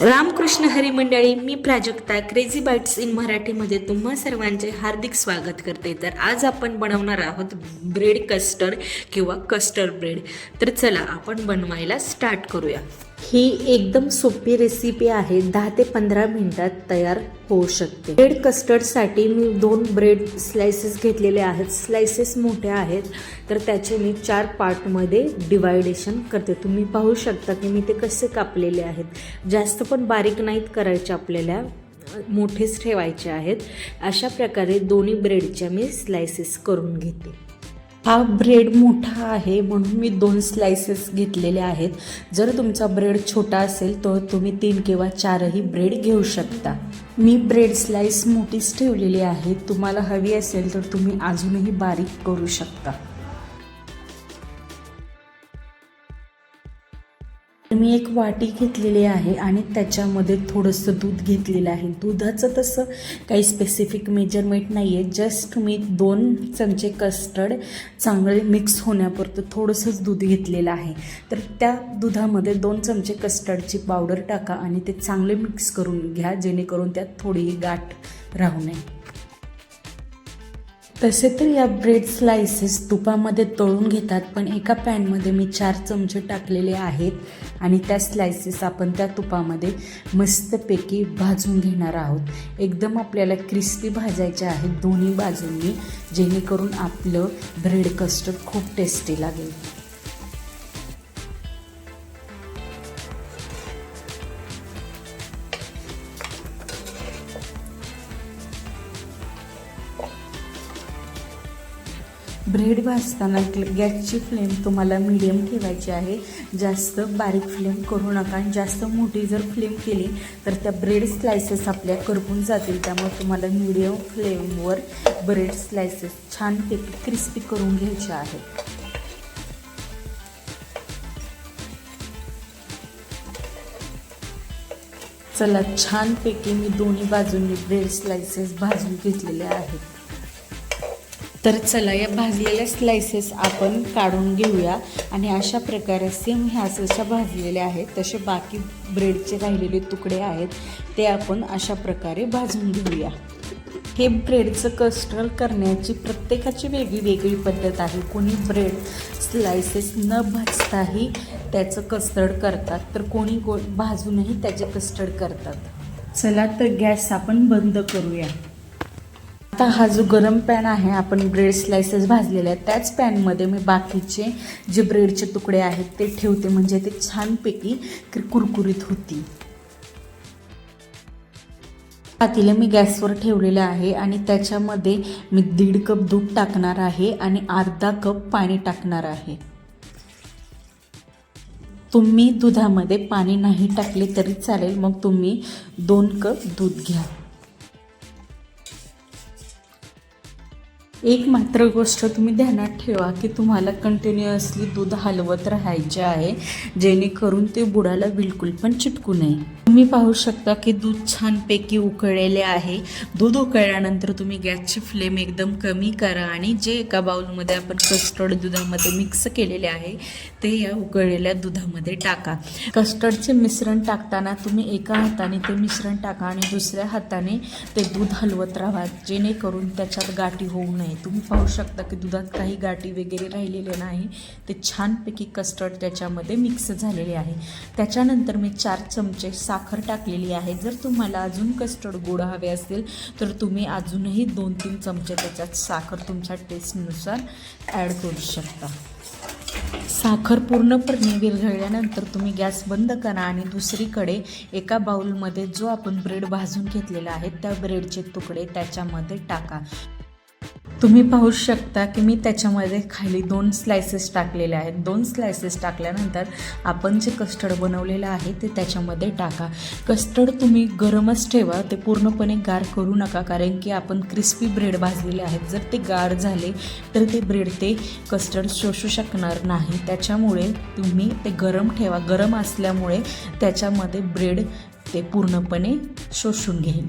रामकृष्ण हरी मंडळी, मी Prajakta crazy bites in मराठीमध्ये तुम्हा सर्वांचे हार्दिक स्वागत करते. तर आज आपण बनवणार आहोत ब्रेड कस्टर्ड किंवा कस्टर्ड ब्रेड. तर चला आपण बनवायला स्टार्ट करूया. ही एकदम सोपी रेसिपी आहे, 10 ते 15 मिनिटात तयार होऊ शकते. ब्रेड कस्टर्डसाठी मी 2 ब्रेड स्लायसेस घेतलेले आहेत. स्लायसेस मोठे आहेत तर त्याचे मी 4 पार्टमध्ये डिवायडेशन करते. तुम्ही पाहू शकता की मी ते कसे कापलेले आहेत. जास्त पण बारीक नाहीत करायचे, आपल्याला मोठेच ठेवायचे आहेत. अशा प्रकारे दोन्ही ब्रेडच्या मी स्लायसेस करून घेते. हा ब्रेड मोठा आहे म्हणून मी 2 स्लायसेस घेतलेले आहेत. जर तुमचा ब्रेड छोटा असेल तर तुम्ही 3 किंवा 4ही ब्रेड घेऊ शकता. मी ब्रेड स्लाइस मोठीच ठेवलेली आहे. तुम्हाला हवी असेल तर तुम्ही अजूनही बारीक करू शकता. मी एक वाटी घेतलेली आहे आणि त्याच्यामध्ये थोडंसं दूध घेतलेलं आहे. दुधाचं तसं काही स्पेसिफिक मेजरमेंट नाही आहे. जस्ट मी 2 चमचे कस्टर्ड चांगले मिक्स होण्यापुरतं थोडंसंच दूध घेतलेलं आहे. तर त्या दुधामध्ये 2 चमचे कस्टर्डची पावडर टाका आणि ते चांगले मिक्स करून घ्या, जेणेकरून त्यात थोडीही गाठ राहू नये. तसे तर या ब्रेड स्लायसेस तुपामध्ये तळून घेतात, पण एका पॅनमध्ये मी 4 चमचे टाकलेले आहेत आणि त्या स्लायसेस आपण त्या तुपामध्ये मस्तपैकी भाजून घेणार आहोत. एकदम आपल्याला क्रिस्पी भाजायचे आहेत दोन्ही बाजूंनी, जेणेकरून आपलं ब्रेड कस्टर्ड खूप टेस्टी लागेल. ब्रेड भाजताना गॅसची फ्लेम तुम्हाला मीडियम ठेवायची आहे. जास्त बारीक फ्लेम करू नका. जास्त मोठी जर फ्लेम केली तर त्या ब्रेड स्लायसेस आपल्या करपून जातील. त्यामुळे तुम्हाला मीडियम फ्लेमवर ब्रेड स्लायसेस छानपैकी क्रिस्पी करून घ्यायचे आहेत. चला, छानपैकी मी दोन्ही बाजूंनी ब्रेड स्लायसेस भाजून घेतलेले आहेत. तर चला, या भाजलेल्या स्लायसेस आपण काढून घेऊया आणि अशा प्रकारे सेम ह्या जशा भाजलेल्या आहेत तसे बाकी ब्रेडचे राहिलेले तुकडे आहेत ते आपण अशा प्रकारे भाजून घेऊया. हे ब्रेडचं कस्टर्ड करण्याची प्रत्येकाची वेगळी वेगळी पद्धत आहे. कोणी ब्रेड स्लायसेस न भाजताही त्याचं कस्टर्ड करतात, तर कोणी भाजूनही त्याचे कस्टर्ड करतात. चला, तर गॅस आपण बंद करूया. आता हा जो गरम पॅन आहे, आपण ब्रेड स्लायसेस भाजलेले आहेत त्याच पॅनमध्ये मी बाकीचे जे ब्रेडचे तुकडे आहेत ते ठेवते, म्हणजे ते छानपैकी कुरकुरीत होतील. पातेलं मी गॅसवर ठेवलेलं आहे आणि त्याच्यामध्ये मी 1.5 कप दूध टाकणार आहे आणि अर्धा कप पाणी टाकणार आहे. तुम्ही दुधामध्ये पाणी नाही टाकले तरी चालेल, मग तुम्ही 2 कप दूध घ्या. एक मात्र गोष्ट तुम्ही ध्यानात ठेवा की तुम्हाला कंटिन्युअसली दूध हलवत राहायचे आहे, जेणेकरून ते बुडाला बिलकुल पण चिटकू नये. तुम्ही पाहू शकता की दूध छानपैकी उकळलेले आहे. दूध उकळल्यानंतर तुम्ही गॅसची फ्लेम एकदम कमी करा आणि जे एका बाउलमध्ये आपण कस्टर्ड दुधामध्ये मिक्स केलेले आहे ते या उकळलेल्या दुधामध्ये टाका. कस्टर्डचे मिश्रण टाकताना तुम्ही एका हाताने ते मिश्रण टाका आणि दुसऱ्या हाताने ते दूध हलवत राहा, जेणेकरून त्याच्यात गाठी होऊ नये. तुम्ही पाहू शकता की दुधात काही गाठी वगैरे राहिलेले नाही. ते छानपैकी कस्टर्ड त्याच्यामध्ये मिक्स झालेले आहे. त्याच्यानंतर मी 4 चमचे साखर टाकलेली आहे. जर तुम्हाला अजून कस्टर्ड गोड हवे असेल तर तुम्ही अजूनही 2-3 चमचे त्याच्यात साखर तुमच्या टेस्टनुसार ॲड करू शकता. साखर पूर्णपणे विरघळल्यानंतर तुम्ही गॅस बंद करा आणि दुसरीकडे एका बाउलमध्ये जो आपण ब्रेड भाजून घेतलेला आहे त्या ब्रेडचे तुकडे त्याच्यामध्ये टाका. तुम्ही पाहू शकता की मी त्याच्यामध्ये खाली 2 स्लायसेस टाकलेले आहेत. 2 स्लायसेस टाकल्यानंतर आपण जे कस्टर्ड बनवलेलं आहे ते त्याच्यामध्ये टाका. कस्टर्ड तुम्ही गरमच ठेवा, ते पूर्णपणे गार करू नका, कारण की आपण क्रिस्पी ब्रेड भाजलेले आहेत. जर ते गार झाले तर ते ब्रेड ते कस्टर्ड शोषू शकणार नाही. त्याच्यामुळे तुम्ही ते गरम ठेवा. गरम असल्यामुळे त्याच्यामध्ये ब्रेड ते पूर्णपणे शोषून घेईल.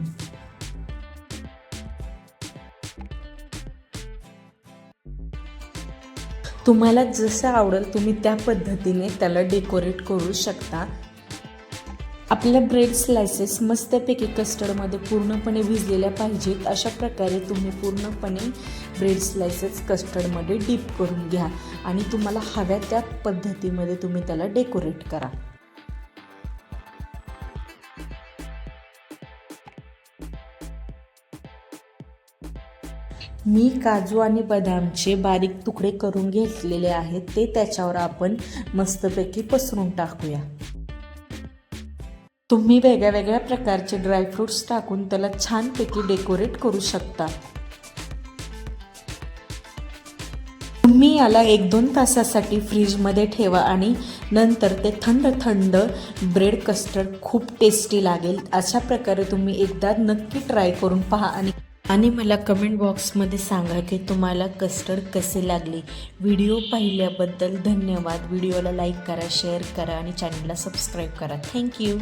तुम्हाला जसं आवडेल तुम्ही त्या पद्धतीने त्याला डेकोरेट करू शकता. आपल्या ब्रेड स्लायसेस मस्तपैकी कस्टर्डमध्ये पूर्णपणे भिजलेल्या पाहिजेत. अशा प्रकारे तुम्ही पूर्णपणे ब्रेड स्लायसेस कस्टर्डमध्ये डीप करून घ्या आणि तुम्हाला हव्या त्या पद्धतीमध्ये तुम्ही त्याला डेकोरेट करा. मी काजू आणि बदामचे बारीक तुकडे करून घेतलेले आहेत, ते त्याच्यावर आपण मस्तपैकी पसरून टाकूया. तुम्ही वेगळ्या वेगळ्या प्रकारचे ड्रायफ्रूट्स टाकून त्याला छानपैकी डेकोरेट करू शकता. तुम्ही याला 1-2 तासासाठी फ्रीजमध्ये ठेवा आणि नंतर ते थंड थंड ब्रेड कस्टर्ड खूप टेस्टी लागेल. अशा प्रकारे तुम्ही एकदा नक्की ट्राय करून पहा आणि मला कमेंट बॉक्समध्ये सांगा की तुम्हाला कस्टर्ड कसे लागले. व्हिडिओ पाहिल्याबद्दल धन्यवाद. व्हिडिओला लाईक करा, शेअर करा आणि चॅनलला सबस्क्राईब करा. थँक्यू.